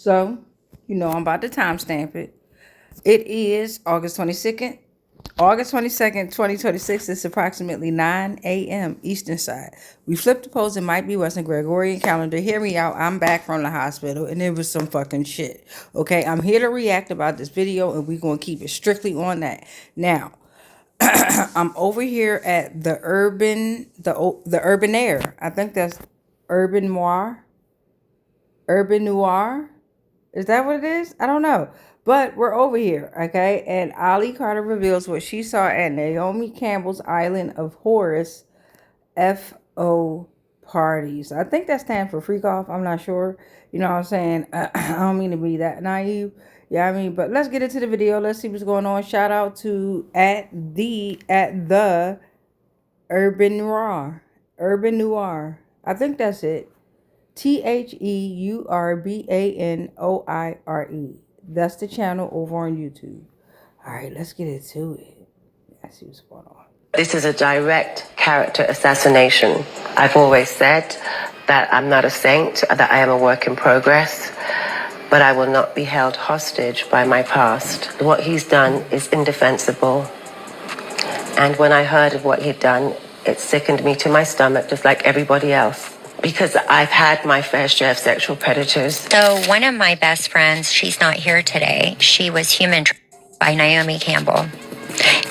So, you know I'm about to timestamp it. It is August 22nd. August 22nd, 2026. It's approximately 9 a.m. Eastern Side. We flipped the post. It might be Western Gregorian calendar. Hear me out. I'm back from the hospital and it was some fucking shit. Okay, I'm here to react about this video and we're going to keep it strictly on that. Now, I'm over here at the Urban Air. I think that's Urban Noir. Urban Noir. Is that what it is? I don't know. But we're over here, okay? And Ali Carter reveals what she saw at Naomi Campbell's Island of Horus FO parties. I think that stands for freak off. I'm not sure. You know what I'm saying? I don't mean to be that naive. Yeah, I mean, but let's get into the video. Let's see what's going on. Shout out to at the Urban Noir. Urban Noir. I think that's it. THEURBANOIRE. That's the channel over on YouTube. All right, let's get into it. Let's see what's going on. This is a direct character assassination. I've always said that I'm not a saint, that I am a work in progress, but I will not be held hostage by my past. What he's done is indefensible. And when I heard of what he'd done, it sickened me to my stomach, just like everybody else. Because I've had my fair share of sexual predators. So one of my best friends, she's not here today. She was human by Naomi Campbell.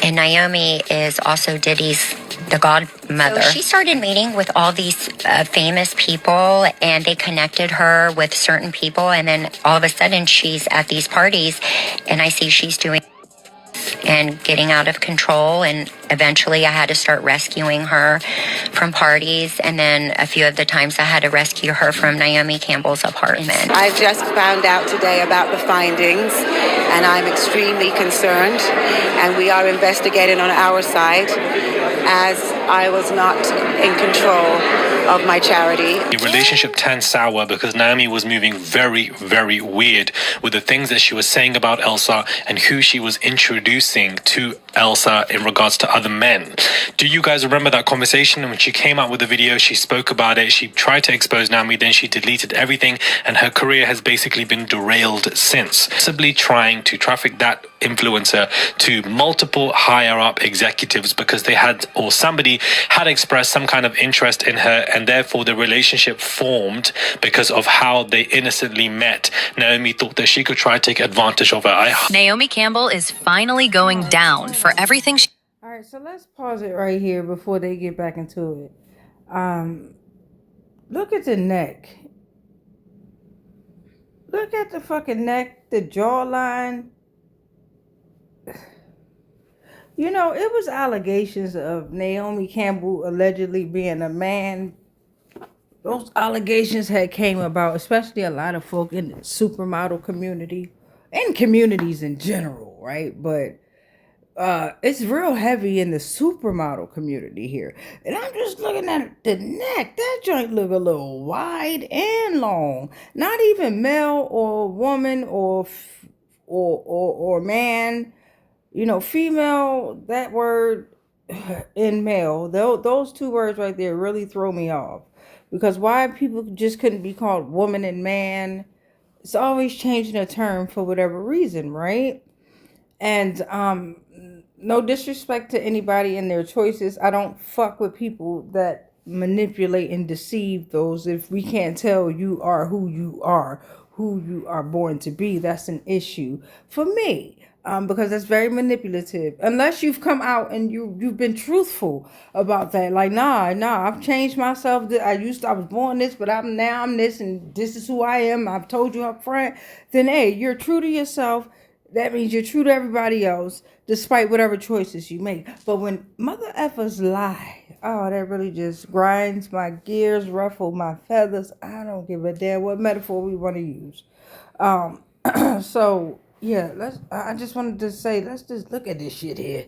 And Naomi is also Diddy's the godmother. So she started meeting with all these famous people and they connected her with certain people. And then all of a sudden she's at these parties and I see she's doing and getting out of control, and eventually I had to start rescuing her from parties, and then a few of the times I had to rescue her from Naomi Campbell's apartment. I just found out today about the findings and I'm extremely concerned, and we are investigating on our side as I was not in control of my charity. The relationship turned sour because Naomi was moving very, very weird with the things that she was saying about Elsa and who she was introducing to Elsa in regards to other men. Do you guys remember that conversation? And when she came out with the video, she spoke about it. She tried to expose Naomi, then she deleted everything, and her career has basically been derailed since. Possibly trying to traffic that influencer to multiple higher up executives because they had, or somebody had expressed some kind of interest in her, and therefore the relationship formed because of how they innocently met. Naomi thought that she could try to take advantage of her. Naomi Campbell is finally going down for everything she... All right, so let's pause it right here before they get back into it. Look at the neck. Look at the fucking neck, the jawline. You know, it was allegations of Naomi Campbell allegedly being a man. Those allegations had came about, especially a lot of folk in the supermodel community and communities in general, right? But it's real heavy in the supermodel community here. And I'm just looking at the neck. That joint look a little wide and long. Not even male or woman or man. You know, female, that word in male, those two words right there really throw me off. Because why people just couldn't be called woman and man? It's always changing a term for whatever reason, right? And no disrespect to anybody and their choices. I don't fuck with people that manipulate and deceive those. If we can't tell you are who you are born to be, that's an issue for me. Because that's very manipulative. Unless you've come out and you've been truthful about that. Like, nah, I've changed myself. I was born this, but I'm this, and this is who I am. I've told you up front. Then, hey, you're true to yourself. That means you're true to everybody else, despite whatever choices you make. But when mother effers lie, oh, that really just grinds my gears, ruffle my feathers. I don't give a damn what metaphor we want to use. So... yeah, I just wanted to say, let's just look at this shit here.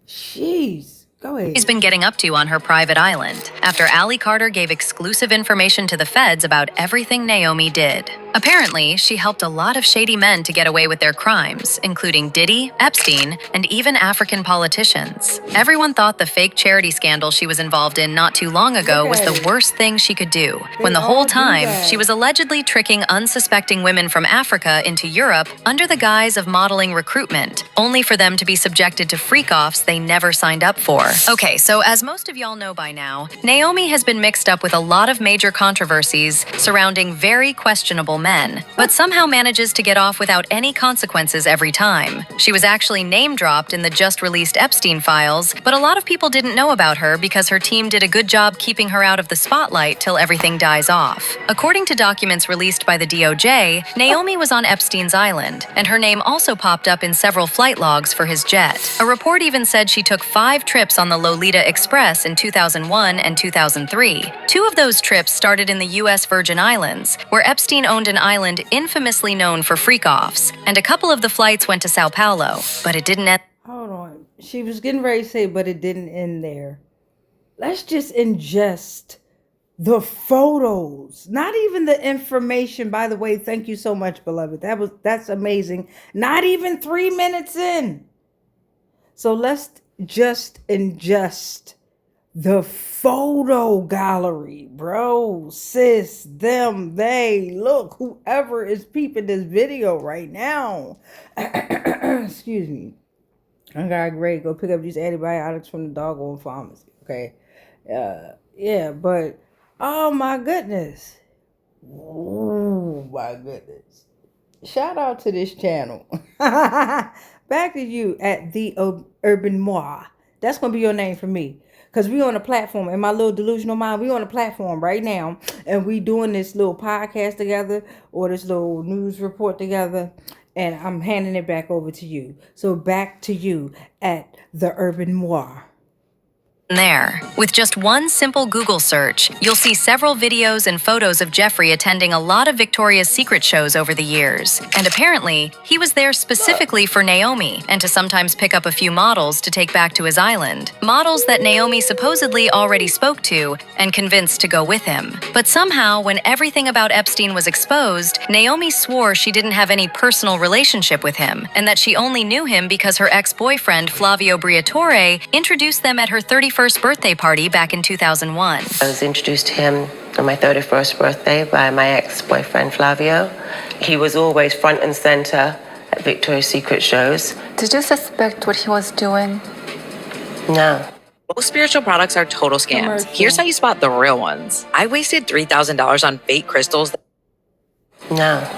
Jeez, go ahead. She's been getting up to on her private island after Ali Carter gave exclusive information to the feds about everything Naomi did. Apparently, she helped a lot of shady men to get away with their crimes, including Diddy, Epstein, and even African politicians. Everyone thought the fake charity scandal she was involved in not too long ago was the worst thing she could do, when the whole time she was allegedly tricking unsuspecting women from Africa into Europe under the guise of modeling recruitment, only for them to be subjected to freak-offs they never signed up for. Okay, so as most of y'all know by now, Naomi has been mixed up with a lot of major controversies surrounding very questionable men, but somehow manages to get off without any consequences every time. She was actually name-dropped in the just-released Epstein files, but a lot of people didn't know about her because her team did a good job keeping her out of the spotlight till everything dies off. According to documents released by the DOJ, Naomi was on Epstein's island, and her name also popped up in several flight logs for his jet. A report even said she took 5 trips on the Lolita Express in 2001 and 2003. 2 of those trips started in the U.S. Virgin Islands, where Epstein owned an island infamously known for freak-offs, and a couple of the flights went to Sao Paulo, but it didn't end. Hold on. She was getting ready to say, but it didn't end there. Let's just ingest the photos, not even the information. By the way, thank you so much, beloved. That's amazing. Not even 3 minutes in. So let's just ingest the photo gallery, bro, sis, them, they, look, whoever is peeping this video right now. Excuse me. I got great. Go pick up these antibiotics from the doggone pharmacy. Okay. Yeah, but oh my goodness. Oh my goodness. Shout out to this channel. Back to you at the Urban Moi. That's gonna be your name for me. Because we on a platform, in my little delusional mind, we on a platform right now, and we doing this little podcast together, or this little news report together, and I'm handing it back over to you. So back to you at the Urban Moi. There. With just one simple Google search, you'll see several videos and photos of Jeffrey attending a lot of Victoria's Secret shows over the years. And apparently, he was there specifically for Naomi, and to sometimes pick up a few models to take back to his island. Models that Naomi supposedly already spoke to and convinced to go with him. But somehow, when everything about Epstein was exposed, Naomi swore she didn't have any personal relationship with him, and that she only knew him because her ex-boyfriend, Flavio Briatore, introduced them at her 31st birthday party back in 2001. I was introduced to him on my 31st birthday by my ex-boyfriend Flavio. He was always front and center at Victoria's Secret shows. Did you suspect what he was doing? No. Most spiritual products are total scams. Here's how you spot the real ones. I wasted $3,000 on fake crystals. No.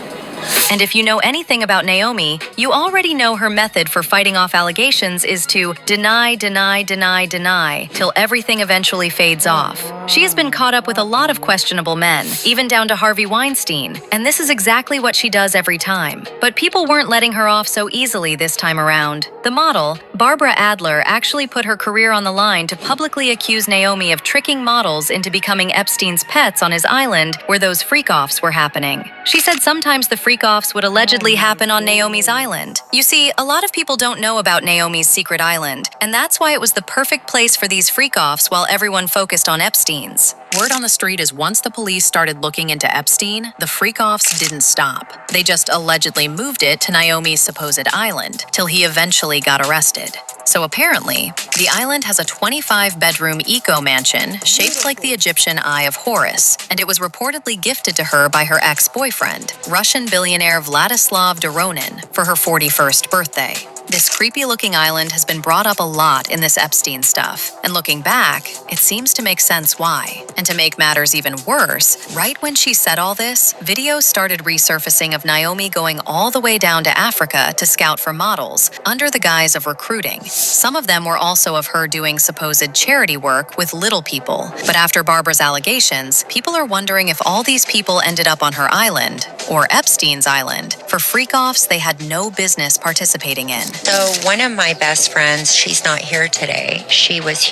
And if you know anything about Naomi, you already know her method for fighting off allegations is to deny, deny, deny, deny, till everything eventually fades off. She has been caught up with a lot of questionable men, even down to Harvey Weinstein, and this is exactly what she does every time. But people weren't letting her off so easily this time around. The model, Barbara Adler, actually put her career on the line to publicly accuse Naomi of tricking models into becoming Epstein's pets on his island where those freak-offs were happening. She said sometimes the freak-offs would allegedly happen on Naomi's island. You see, a lot of people don't know about Naomi's secret island, and that's why it was the perfect place for these freak-offs while everyone focused on Epstein's. Word on the street is once the police started looking into Epstein, the freak-offs didn't stop. They just allegedly moved it to Naomi's supposed island, till he eventually got arrested. So apparently, the island has a 25-bedroom eco-mansion shaped like the Egyptian Eye of Horus, and it was reportedly gifted to her by her ex-boyfriend, Russian billionaire Vladislav Doronin, for her 41st birthday. This creepy-looking island has been brought up a lot in this Epstein stuff, and looking back, it seems to make sense why. And to make matters even worse, right when she said all this, videos started resurfacing of Naomi going all the way down to Africa to scout for models, under the guise of recruiting. Some of them were also of her doing supposed charity work with little people. But after Barbara's allegations, people are wondering if all these people ended up on her island, or Epstein's island, for freak-offs they had no business participating in. So one of my best friends, she's not here today. She was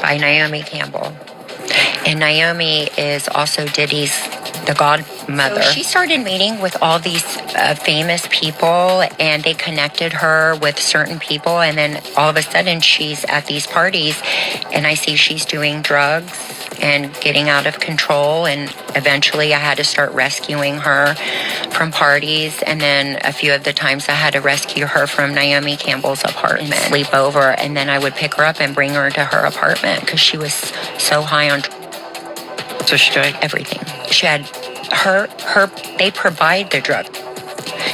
by Naomi Campbell. And Naomi is also Diddy's the godmother. So she started meeting with all these famous people, and they connected her with certain people, and then all of a sudden she's at these parties, and I see she's doing drugs and getting out of control, and eventually I had to start rescuing her from parties, and then a few of the times I had to rescue her from Naomi Campbell's apartment, sleep over, and then I would pick her up and bring her to her apartment because she was so high on So she tried everything. She had they provide the drug.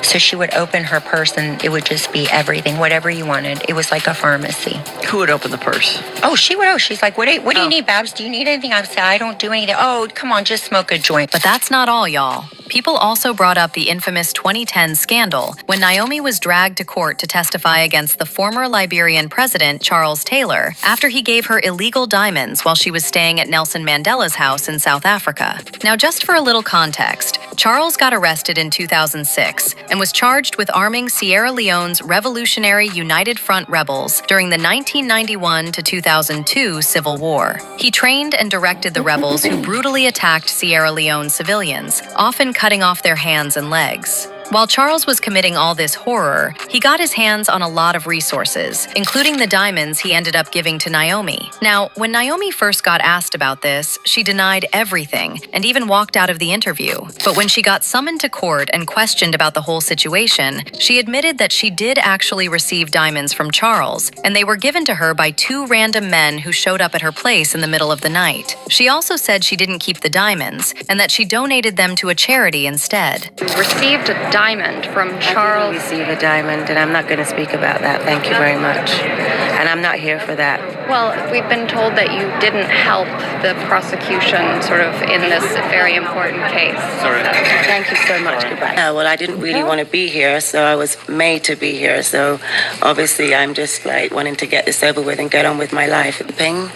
So she would open her purse and it would just be everything, whatever you wanted. It was like a pharmacy. Who would open the purse? Oh, she would. Oh, she's like, what do you need, Babs? Do you need anything? I would say, I don't do anything. Oh, come on, just smoke a joint. But that's not all, y'all. People also brought up the infamous 2010 scandal when Naomi was dragged to court to testify against the former Liberian president, Charles Taylor, after he gave her illegal diamonds while she was staying at Nelson Mandela's house in South Africa. Now, just for a little context, Charles got arrested in 2006 and was charged with arming Sierra Leone's Revolutionary United Front rebels during the 1991 to 2002 Civil War. He trained and directed the rebels who brutally attacked Sierra Leone civilians, often cutting off their hands and legs. While Charles was committing all this horror, he got his hands on a lot of resources, including the diamonds he ended up giving to Naomi. Now, when Naomi first got asked about this, she denied everything and even walked out of the interview. But when she got summoned to court and questioned about the whole situation, she admitted that she did actually receive diamonds from Charles, and they were given to her by two random men who showed up at her place in the middle of the night. She also said she didn't keep the diamonds and that she donated them to a charity instead. Received a diamond from Charles. I didn't receive a diamond, and I'm not going to speak about that. Thank you very much. And I'm not here for that. Well, we've been told that you didn't help the prosecution sort of in this very important case. Sorry. Thank you so much. Goodbye. Well, I didn't really want to be here, so I was made to be here. So obviously, I'm just like wanting to get this over with and get on with my life. Ping.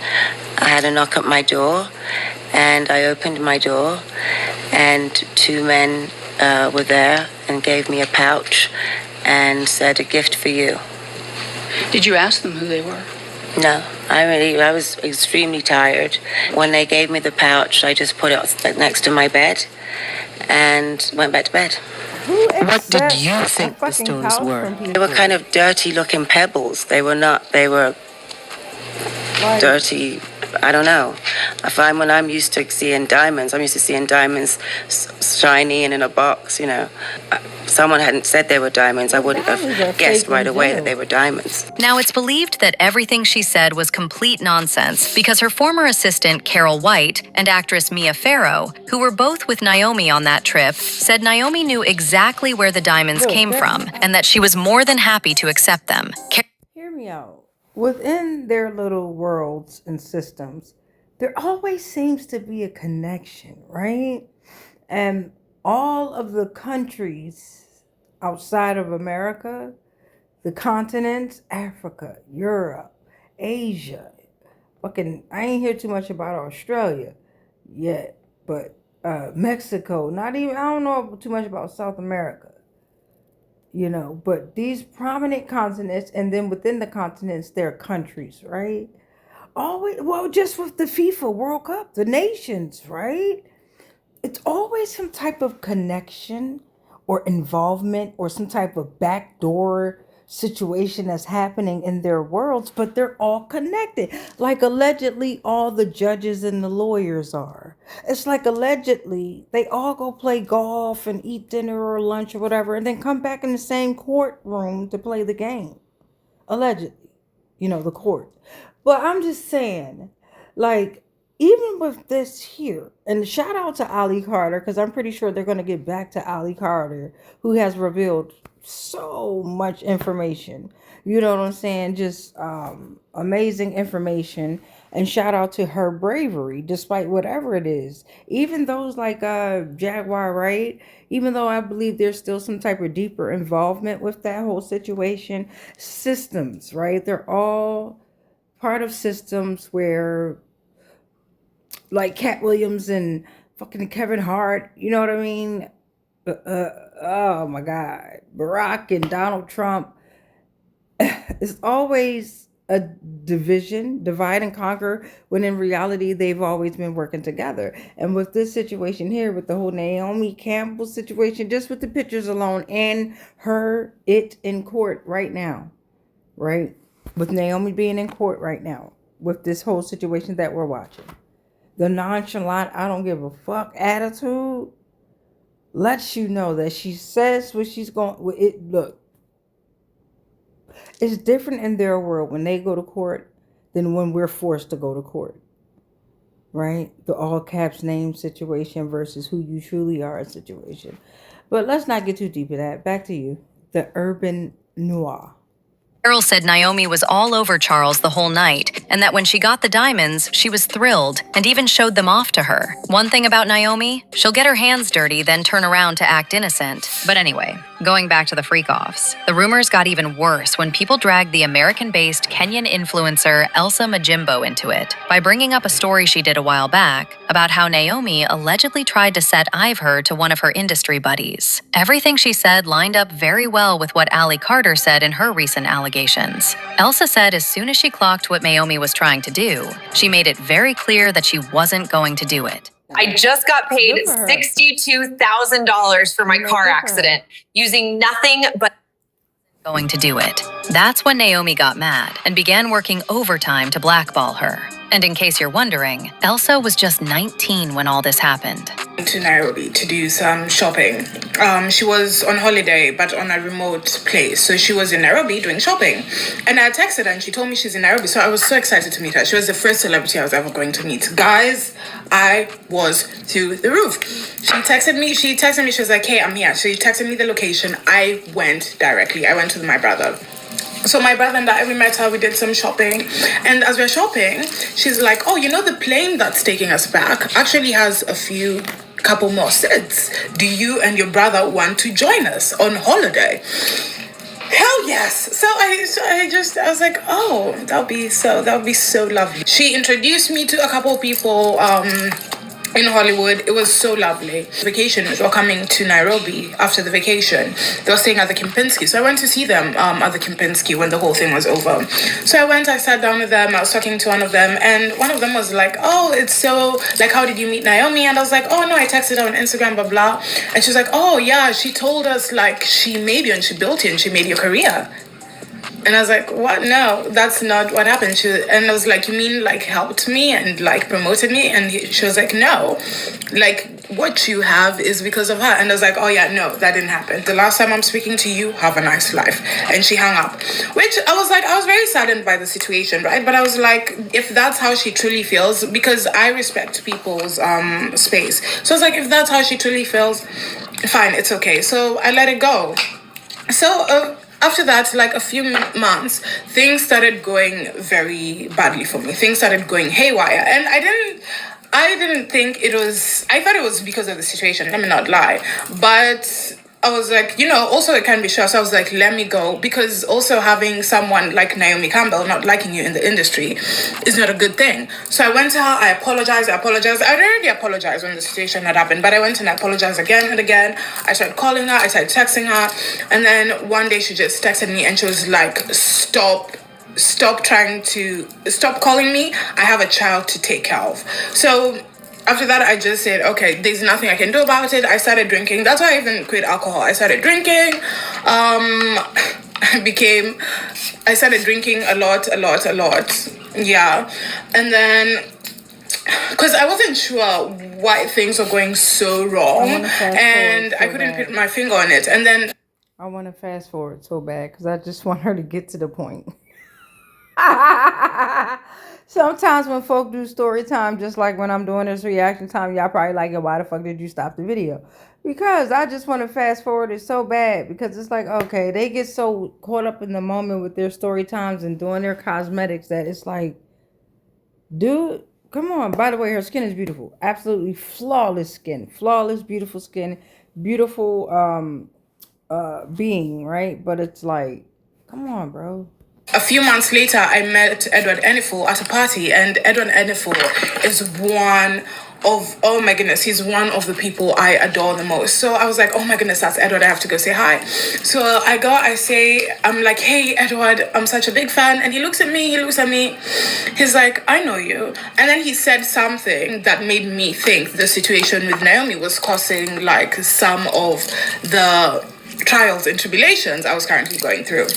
I had a knock at my door, and I opened my door, and two men were there and gave me a pouch and said, "A gift for you." Did you ask them who they were? No, I was extremely tired. When they gave me the pouch, I just put it next to my bed and went back to bed. What did you think the stones were? They were kind of dirty-looking pebbles. They were dirty. I don't know. When I'm used to seeing diamonds, I'm used to seeing diamonds shiny and in a box, you know. Someone hadn't said they were diamonds, I wouldn't have guessed right away that they were diamonds. Now, it's believed that everything she said was complete nonsense because her former assistant, Carol White, and actress Mia Farrow, who were both with Naomi on that trip, said Naomi knew exactly where the diamonds came from and that she was more than happy to accept them. Hear me out. Within their little worlds and systems, there always seems to be a connection, right? And all of the countries outside of America, the continents, Africa, Europe, Asia, I ain't hear too much about Australia yet, but Mexico, I don't know too much about South America. You know, but these prominent continents, and then within the continents, there are countries, right? Just with the FIFA World Cup, the nations, right? It's always some type of connection or involvement or some type of backdoor situation that's happening in their worlds, but they're all connected. Like allegedly all the judges and the lawyers are. It's like allegedly they all go play golf and eat dinner or lunch or whatever and then come back in the same courtroom to play the game. Allegedly, the court. But I'm just saying, like, even with this here, and shout out to Ali Carter, because I'm pretty sure they're going to get back to Ali Carter, who has revealed so much information. You know what I'm saying? Just amazing information. And shout out to her bravery, despite whatever it is. Even those like Jaguar, right? Even though I believe there's still some type of deeper involvement with that whole situation. Systems, right? They're all part of systems where, like Cat Williams and fucking Kevin Hart, you know what I mean? Oh my God. Barack and Donald Trump. It's always a division, divide and conquer, when in reality they've always been working together. And with this situation here, with the whole Naomi Campbell situation, just with the pictures alone and it in court right now, right? With Naomi being in court right now, with this whole situation that we're watching, the nonchalant, I don't give a fuck attitude lets you know that she says what she's going. Look, it's different in their world when they go to court than when we're forced to go to court, right? The all caps name situation versus who you truly are situation. But let's not get too deep in that. Back to you, the urban noir. Carol said Naomi was all over Charles the whole night, and that when she got the diamonds, she was thrilled and even showed them off to her. One thing about Naomi, she'll get her hands dirty, then turn around to act innocent. But anyway, going back to the freak-offs, the rumors got even worse when people dragged the American-based Kenyan influencer Elsa Majimbo into it by bringing up a story she did a while back about how Naomi allegedly tried to set her to one of her industry buddies. Everything she said lined up very well with what Allie Carter said in her recent allegations. Elsa said as soon as she clocked what Naomi was trying to do, she made it very clear that she wasn't going to do it. I just got paid $62,000 for my car accident using nothing but going to do it. That's when Naomi got mad and began working overtime to blackball her. And in case you're wondering, Elsa was just 19 when all this happened. To Nairobi to do some shopping. She was on holiday, but on a remote place. So she was in Nairobi doing shopping. And I texted her and she told me she's in Nairobi. So I was so excited to meet her. She was the first celebrity I was ever going to meet. Guys, I was through the roof. She texted me, she was like, hey, I'm here. She texted me the location. I went directly. I went with my brother. So my brother and I, we met her, we did some shopping. And as we're shopping, she's like, oh, you know, the plane that's taking us back actually has couple more seats. Do you and your brother want to join us on holiday? Hell yes. So I was like, oh, that would be so lovely. She introduced me to a couple of people, in Hollywood. It was so lovely. Vacation, they were coming to Nairobi after the vacation. They were staying at the Kempinski. So I went to see them at the Kempinski when the whole thing was over. So I sat down with them. I was talking to one of them. And one of them was like, oh, it's so, like, how did you meet Naomi? And I was like, oh, no, I texted her on Instagram, blah, blah. And she was like, oh, yeah, she told us, like, she made you and she built you and she made your career. And I was like, what? No, that's not what happened. And I was like, you mean like helped me and like promoted me? And she was like, no, like what you have is because of her. And I was like, oh yeah, no, that didn't happen. The last time I'm speaking to you, have a nice life. And she hung up, which I was very saddened by the situation, right? But I was like, if that's how she truly feels, because I respect people's space. So I was like, if that's how she truly feels, fine, it's okay. So I let it go. So after that, like a few months, things started going very badly for me. Things started going haywire. And I didn't think it was, I thought it was because of the situation, let me not lie. But I was like, you know, also it can be sure. So I was like, let me go. Because also having someone like Naomi Campbell not liking you in the industry is not a good thing. So I went to her, I apologized. I already apologized when the situation had happened, but I went and I apologized again and again. I started calling her, I started texting her. And then one day she just texted me and she was like, stop calling me. I have a child to take care of. So after that, I just said, okay, there's nothing I can do about it. I started drinking. That's why I even quit alcohol. I started drinking. I started drinking a lot. Yeah. And then, because I wasn't sure why things were going so wrong. And I couldn't put my finger on it. And then I want to fast forward so bad because I just want her to get to the point. Sometimes when folk do story time, just like when I'm doing this reaction time, y'all probably like, why the fuck did you stop the video? Because I just want to fast forward it so bad, because it's like, okay, they get so caught up in the moment with their story times and doing their cosmetics that it's like, dude, come on. By the way, her skin is beautiful. Absolutely flawless skin. Flawless, beautiful skin. Beautiful being, right? But it's like, come on, bro. A few months later, I met Edward Enifel at a party, and Edward Enifel is one oh my goodness, he's one of the people I adore the most. So I was like, oh my goodness, that's Edward, I have to go say hi. So I'm like, hey Edward, I'm such a big fan. And he looks at me, he's like, I know you. And then he said something that made me think the situation with Naomi was causing like some of the trials and tribulations I was currently going through.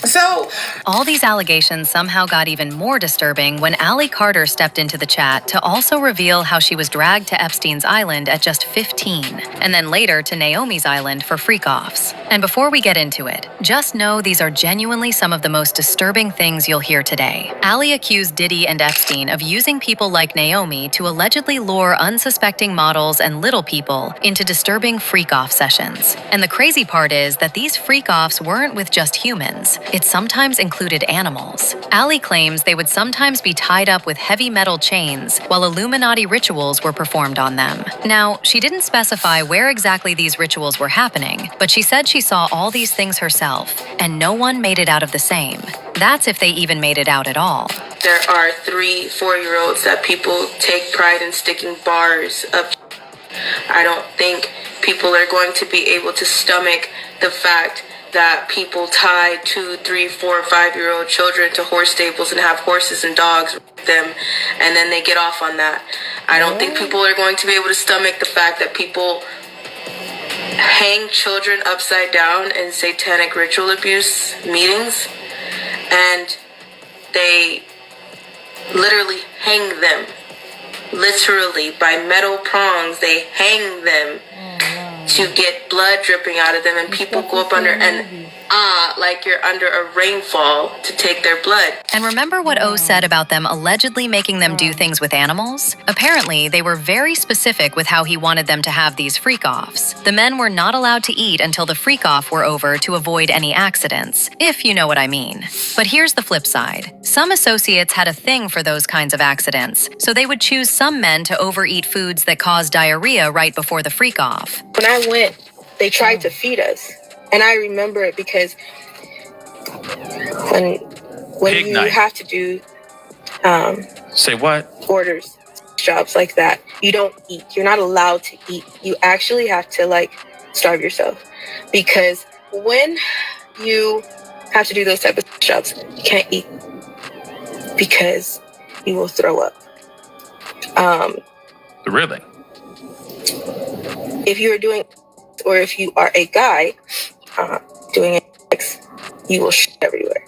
So, all these allegations somehow got even more disturbing when Allie Carter stepped into the chat to also reveal how she was dragged to Epstein's Island at just 15, and then later to Naomi's Island for freak-offs. And before we get into it, just know these are genuinely some of the most disturbing things you'll hear today. Allie accused Diddy and Epstein of using people like Naomi to allegedly lure unsuspecting models and little people into disturbing freak-off sessions. And the crazy part is that these freak-offs weren't with just humans. It sometimes included animals. Allie claims they would sometimes be tied up with heavy metal chains while Illuminati rituals were performed on them. Now, she didn't specify where exactly these rituals were happening, but she said she saw all these things herself, and no one made it out of the same. That's if they even made it out at all. There are 3 4-year-olds that people take pride in sticking bars up. I don't think people are going to be able to stomach the fact that people tie 2, 3, 4, 5-year-old children to horse stables and have horses and dogs with them, and then they get off on that. I don't think people are going to be able to stomach the fact that people hang children upside down in satanic ritual abuse meetings, and they literally hang them. Literally, by metal prongs, they hang them to get blood dripping out of them, and people go up under and like you're under a rainfall to take their blood. And remember what O said about them allegedly making them do things with animals? Apparently, they were very specific with how he wanted them to have these freak-offs. The men were not allowed to eat until the freak-off were over to avoid any accidents, if you know what I mean. But here's the flip side. Some associates had a thing for those kinds of accidents, so they would choose some men to overeat foods that caused diarrhea right before the freak-off. When I went, they tried to feed us. And I remember it because when Pig you night. have to do Say what? orders, jobs like that, you don't eat. You're not allowed to eat. You actually have to like starve yourself, because when you have to do those type of jobs, you can't eat because you will throw up. Really? If you're doing, or if you are a guy doing it, you will shit everywhere.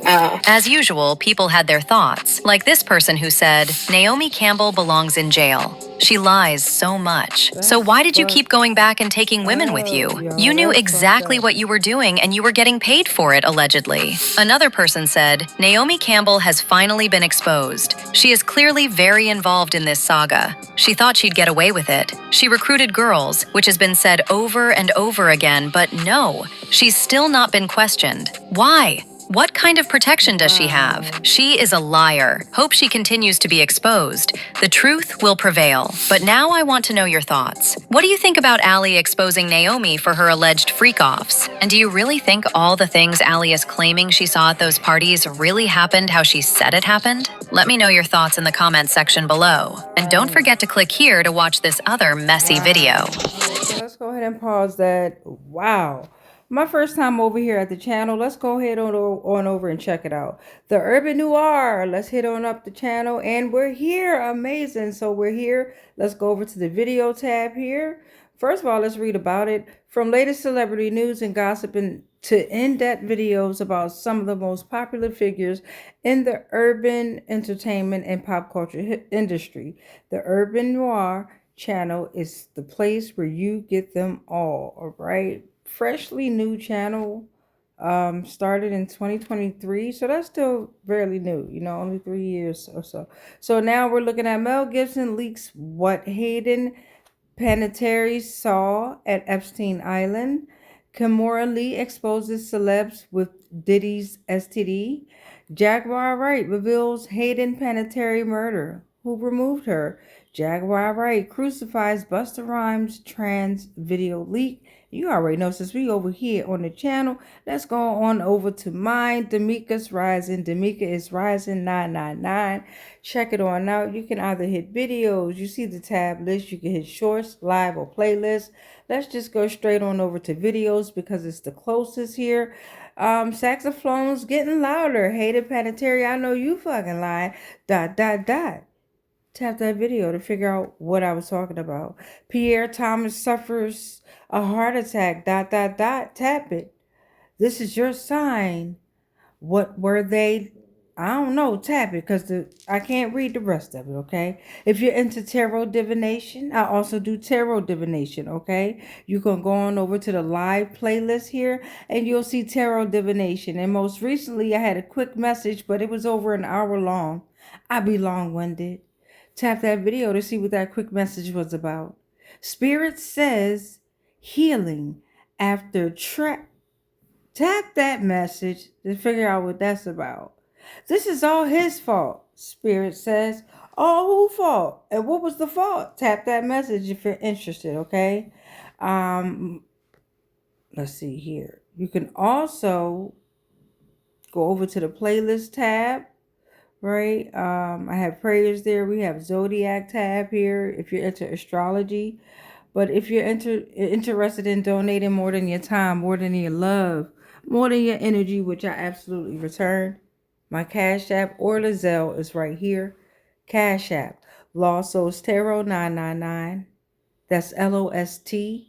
As usual, people had their thoughts, like this person who said, Naomi Campbell belongs in jail. She lies so much. So why did you keep going back and taking women with you? You knew exactly what you were doing and you were getting paid for it, allegedly. Another person said, Naomi Campbell has finally been exposed. She is clearly very involved in this saga. She thought she'd get away with it. She recruited girls, which has been said over and over again, but no, she's still not been questioned. Why? What kind of protection does she have? She is a liar. Hope she continues to be exposed. The truth will prevail. But now I want to know your thoughts. What do you think about Allie exposing Naomi for her alleged freak-offs? And do you really think all the things Allie is claiming she saw at those parties really happened how she said it happened? Let me know your thoughts in the comments section below. And don't forget to click here to watch this other messy video. So let's go ahead and pause that. Wow. My first time over here at the channel. Let's go ahead on over and check it out. The Urban Noir. Let's hit on up the channel. And we're here. Amazing. So we're here. Let's go over to the video tab here. First of all, let's read about it. From latest celebrity news and gossip to in-depth videos about some of the most popular figures in the urban entertainment and pop culture industry. The Urban Noir channel is the place where you get them all right? Freshly new channel, started in 2023, so that's still fairly new, you know, only 3 years or so. So now we're looking at Mel Gibson leaks what Hayden Panettiere saw at Epstein Island. Kimora Lee exposes celebs with Diddy's STD. Jaguar Wright reveals Hayden Panettiere murder. Who removed her? Jaguar Wright crucifies Busta Rhymes trans video leak. You already know, since we over here on the channel, let's go on over to mine. Damika's Rising. Damika is Rising 999. Check it on out. You can either hit videos. You see the tab list. You can hit shorts, live, or playlist. Let's just go straight on over to videos because it's the closest here. Saxophones getting louder. Hated Panettiere, I know you fucking lying. ... Tap that video to figure out what I was talking about. Pierre Thomas suffers a heart attack. ... Tap it. This is your sign. What were they? I don't know. Tap it because I can't read the rest of it, okay? If you're into tarot divination, I also do tarot divination, okay? You can go on over to the live playlist here and you'll see tarot divination. And most recently, I had a quick message, but it was over an hour long. I be long-winded. Tap that video to see what that quick message was about. Spirit says healing after Tap that message to figure out what that's about. This is all his fault, Spirit says. All who fault? And what was the fault? Tap that message if you're interested, okay? Let's see here. You can also go over to the playlist tab, right? I have prayers there. We have Zodiac tab here if you're into astrology. But if you're interested in donating more than your time, more than your love, more than your energy, which I absolutely return, my Cash App or the Zelle is right here. Cash App, Lost Souls Tarot 999. That's LOSTSSSOULS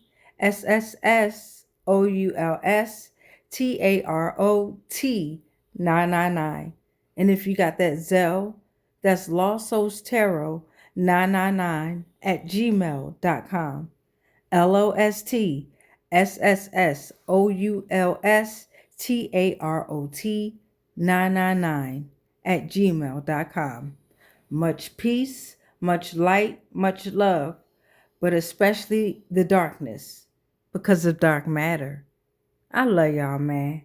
TAROT 999. And if you got that Zelle, that's Lost Souls Tarot 999 at gmail.com. LOSTSSSOULS TAROT 999 at gmail.com. Much peace, much light, much love, but especially the darkness because of dark matter. I love y'all, man.